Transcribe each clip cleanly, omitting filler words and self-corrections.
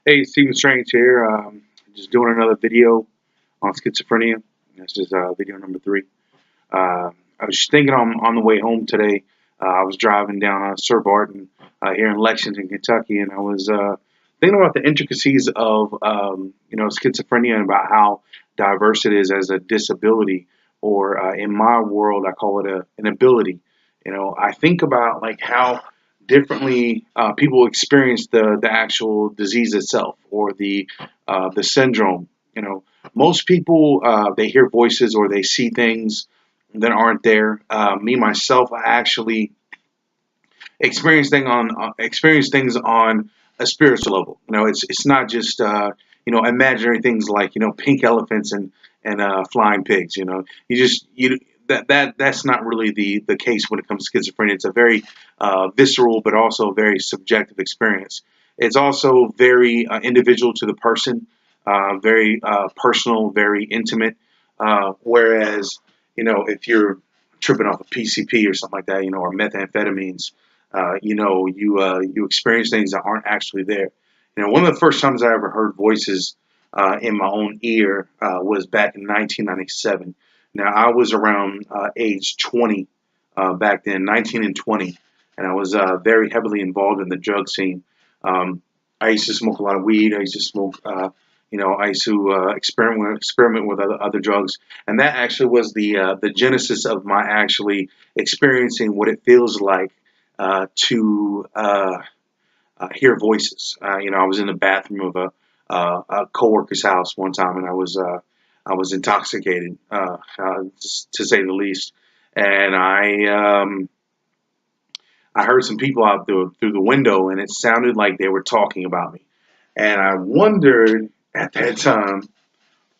Hey, Stephen Strange here. Just doing another video on schizophrenia. This is video number 3. I was just thinking on the way home today. I was driving down Sir Barton here in Lexington, Kentucky, and I was thinking about the intricacies of schizophrenia and about how diverse it is as a disability, or in my world, I call it an ability. I think about like how differently people experience the actual disease itself, or the syndrome. Most people, they hear voices or they see things that aren't there. Me myself, I actually experience things on a spiritual level. It's not just imaginary things like pink elephants and flying pigs. That's not really the case when it comes to schizophrenia. It's a very visceral, but also very subjective experience. It's also very individual to the person, very personal, very intimate. Whereas, if you're tripping off a PCP or something like that, or methamphetamines, you experience things that aren't actually there. One of the first times I ever heard voices in my own ear was back in 1997. Now, I was around age 20 back then, 19 and 20, and I was very heavily involved in the drug scene. I used to smoke a lot of weed. I used to smoke, I used to experiment with other drugs, and that actually was the genesis of my actually experiencing what it feels like to hear voices. I was in the bathroom of a coworker's house one time, and I was intoxicated, to say the least. And I heard some people out through the window, and it sounded like they were talking about me. And I wondered at that time,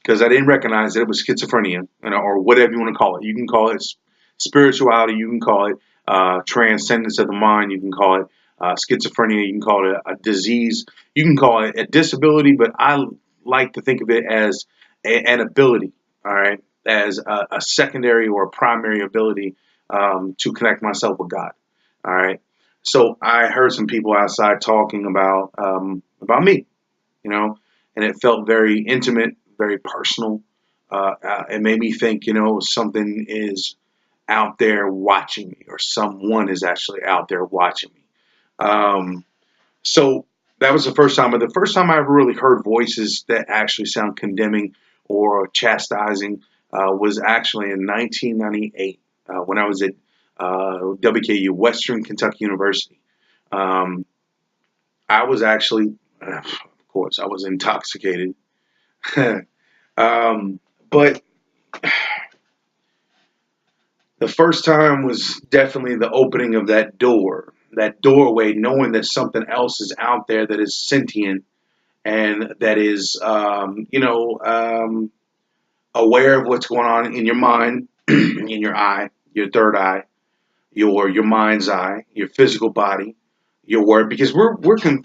because I didn't recognize that it was schizophrenia, or whatever you want to call it. You can call it spirituality. You can call it transcendence of the mind. You can call it schizophrenia. You can call it a disease. You can call it a disability. But I like to think of it as an ability. All right, as a secondary or a primary ability to connect myself with God. All right. So I heard some people outside talking about me, you know, and it felt very intimate, very personal. It made me think, something is out there watching me, or someone is actually out there watching me. Um, so that was the first time, but the first time I ever really heard voices that actually sound condemning or chastising was actually in 1998 when I was at WKU, Western Kentucky University. Um, I was actually, of course, I was intoxicated. But the first time was definitely the opening of that doorway, knowing that something else is out there that is sentient and that is, aware of what's going on in your mind, in your eye, your third eye, your mind's eye, your physical body, your word. Because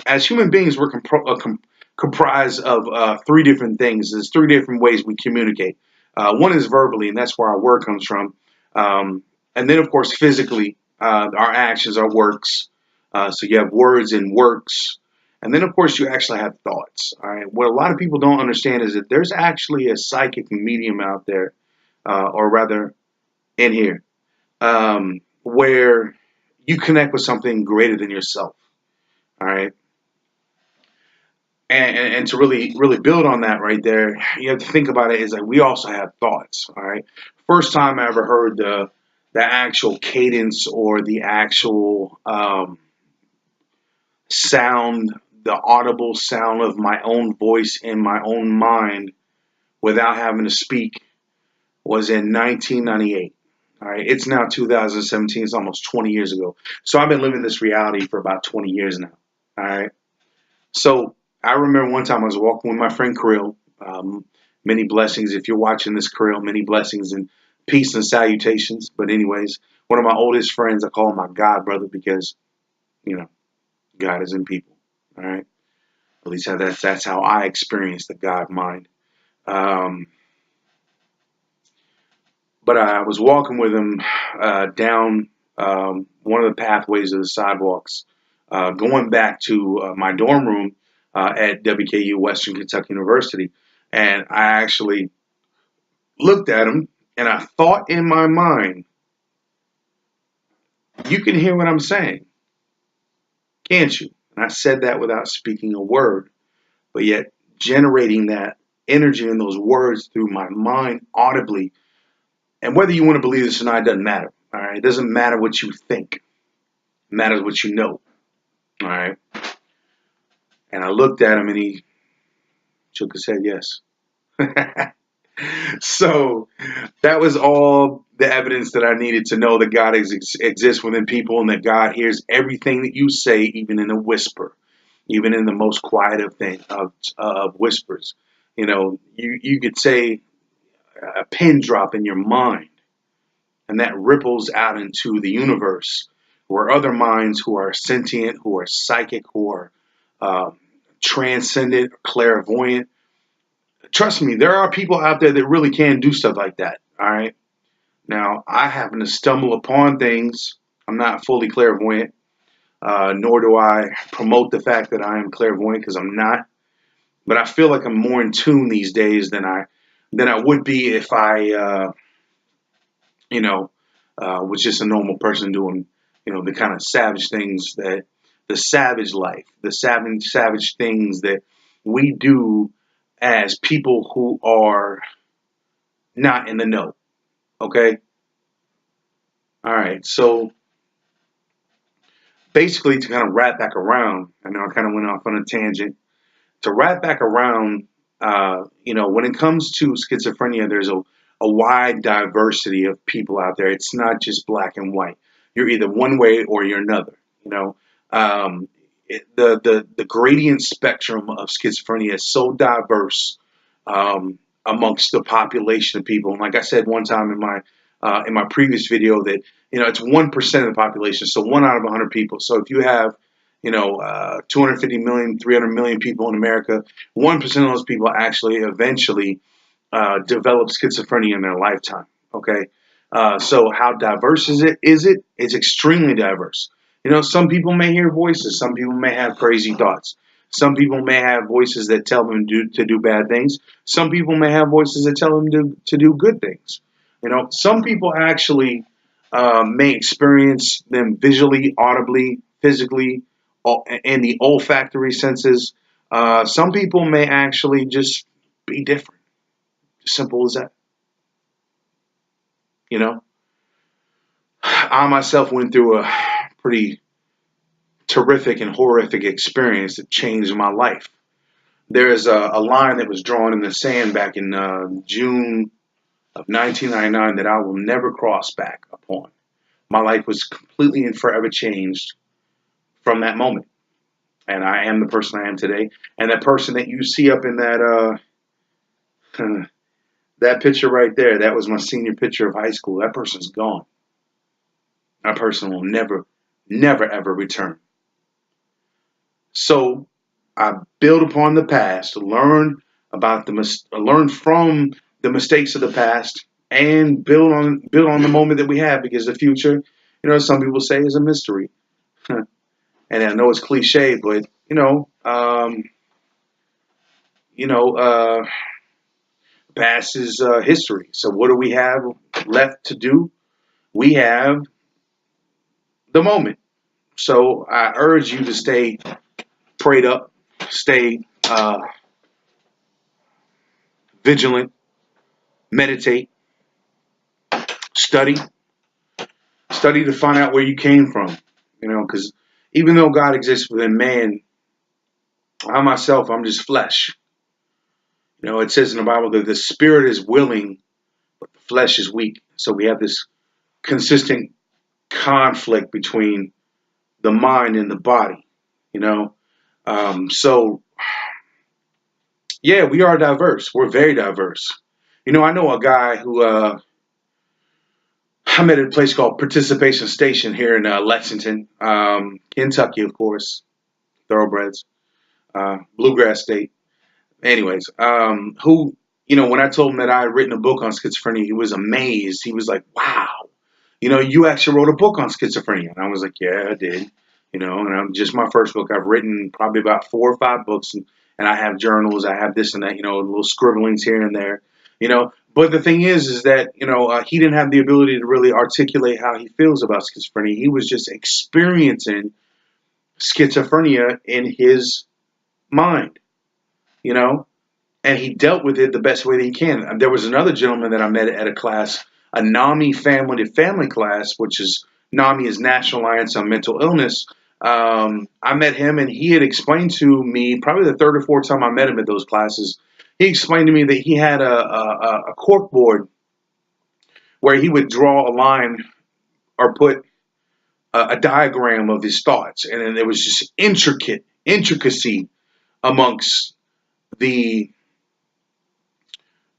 as human beings, we're comprised of three different things. There's three different ways we communicate. One is verbally, and that's where our word comes from. And then, of course, physically, our actions, our works. So you have words and works. And then, of course, you actually have thoughts. All right. What a lot of people don't understand is that there's actually a psychic medium out there, or rather, in here, where you connect with something greater than yourself. All right. And to really build on that right there, you have to think about it is like we also have thoughts. All right. First time I ever heard the actual cadence or the actual sound, the audible sound of my own voice in my own mind without having to speak was in 1998. All right, it's now 2017. It's almost 20 years ago. So I've been living this reality for about 20 years now. All right. So I remember one time I was walking with my friend Krill. Many blessings. If you're watching this, Krill, many blessings and peace and salutations. But anyways, one of my oldest friends, I call him my God brother because, you know, God is in people. All right. At least that's how I experience the God mind. Um, but I was walking with him down one of the pathways of the sidewalks, going back to my dorm room at WKU, Western Kentucky University. And I actually looked at him and I thought in my mind, you can hear what I'm saying, can't you? And I said that without speaking a word, but yet generating that energy and those words through my mind audibly. And whether you want to believe this or not, it doesn't matter. All right. It doesn't matter what you think. It matters what you know. All right. And I looked at him and he shook his head yes. So that was all the evidence that I needed to know that God exists within people and that God hears everything that you say, even in a whisper, even in the most quiet of whispers. You know, you could say a pin drop in your mind, and that ripples out into the universe where other minds who are sentient, who are psychic, who are uh, transcendent, clairvoyant. Trust me, there are people out there that really can do stuff like that. All right. Now, I happen to stumble upon things. I'm not fully clairvoyant, nor do I promote the fact that I am clairvoyant because I'm not. But I feel like I'm more in tune these days than I would be if I, you know, was just a normal person doing, the kind of savage things that the savage life, the savage things that we do as people who are not in the know. Okay. All right. So basically, to kind of wrap back around, I know I kind of went off on a tangent. To wrap back around, when it comes to schizophrenia, there's a wide diversity of people out there. It's not just black and white. You're either one way or you're another. You know, the gradient spectrum of schizophrenia is so diverse amongst the population of people. And like I said one time in my previous video, that it's 1% of the population, so 1 out of 100 people. So if you have 250 million, 300 million people in America, 1% of those people actually eventually develop schizophrenia in their lifetime. Okay, so how diverse is it? It's extremely diverse. Some people may hear voices. Some people may have crazy thoughts. Some people may have voices that tell them to do bad things. Some people may have voices that tell them to do good things. Some people actually may experience them visually, audibly, physically, and the olfactory senses. Some people may actually just be different. Simple as that. You know, I myself went through a pretty terrific and horrific experience that changed my life. There is a line that was drawn in the sand back in June of 1999 that I will never cross back upon. My life was completely and forever changed from that moment. And I am the person I am today. And that person that you see up in that picture right there, that was my senior picture of high school. That person's gone. That person will never, never, ever return. So I build upon the past, learn from the mistakes of the past, and build on the moment that we have, because the future, some people say, is a mystery. And I know it's cliche, but past is history. So what do we have left to do? We have the moment. So I urge you to stay prayed up, stay vigilant, meditate, study, study to find out where you came from. Because even though God exists within man, I myself, I'm just flesh. It says in the Bible that the spirit is willing, but the flesh is weak. So we have this consistent conflict between the mind and the body. So yeah, we are diverse. We're very diverse. I know a guy who I met at a place called Participation Station here in Lexington, Kentucky, of course, thoroughbreds, bluegrass state. Anyways, when I told him that I had written a book on schizophrenia, he was amazed. He was like, wow, you actually wrote a book on schizophrenia. And I was like, yeah, I did. And I'm just my first book. I've written probably about 4 or 5 books, and I have journals. I have this and that, little scribblings here and there, But the thing is that he didn't have the ability to really articulate how he feels about schizophrenia. He was just experiencing schizophrenia in his mind, you know, and he dealt with it the best way that he can. There was another gentleman that I met at a class, a NAMI family to family class, which is NAMI is National Alliance on Mental Illness. I met him, and he had explained to me, probably the third or fourth time I met him at those classes, he explained to me that he had a cork board where he would draw a line or put a diagram of his thoughts, and then there was just intricacy amongst the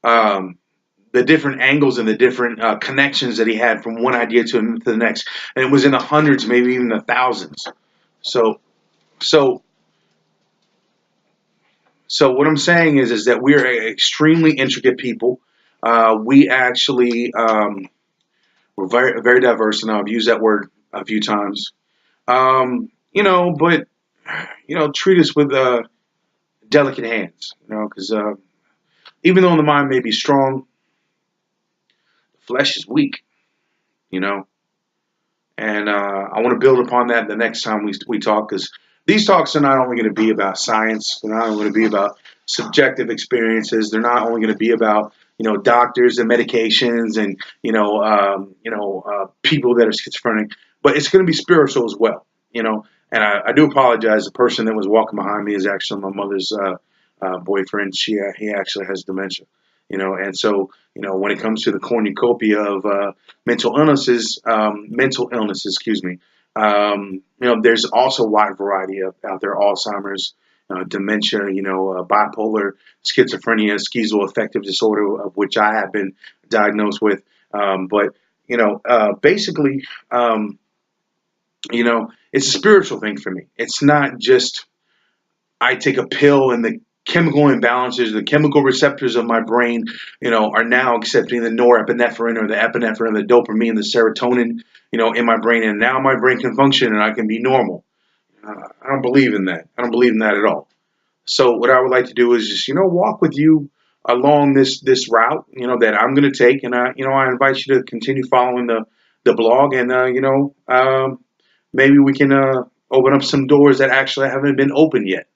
um, the different angles and the different connections that he had from one idea to the next, and it was in the hundreds, maybe even the thousands. So, so, so what I'm saying is that we're extremely intricate people. We actually we're very diverse, and I've used that word a few times. But treat us with delicate hands, because even though the mind may be strong, the flesh is weak, you know. And I want to build upon that the next time we talk, because these talks are not only going to be about science, they're not only going to be about subjective experiences, they're not only going to be about doctors and medications and people that are schizophrenic, but it's going to be spiritual as well. And I do apologize. The person that was walking behind me is actually my mother's boyfriend. He actually has dementia. And so when it comes to the cornucopia of mental illnesses, excuse me, there's also a wide variety of out there: Alzheimer's, dementia, bipolar, schizophrenia, schizoaffective disorder, of which I have been diagnosed with. But basically, it's a spiritual thing for me. It's not just I take a pill and the chemical imbalances, the chemical receptors of my brain, are now accepting the norepinephrine or the epinephrine, the dopamine, the serotonin, in my brain, and now my brain can function and I can be normal. I don't believe in that. I don't believe in that at all. So what I would like to do is just, walk with you along this route, that I'm going to take, and I invite you to continue following the blog, and maybe we can open up some doors that actually haven't been opened yet.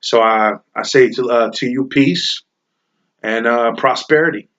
So I say to you, peace and prosperity.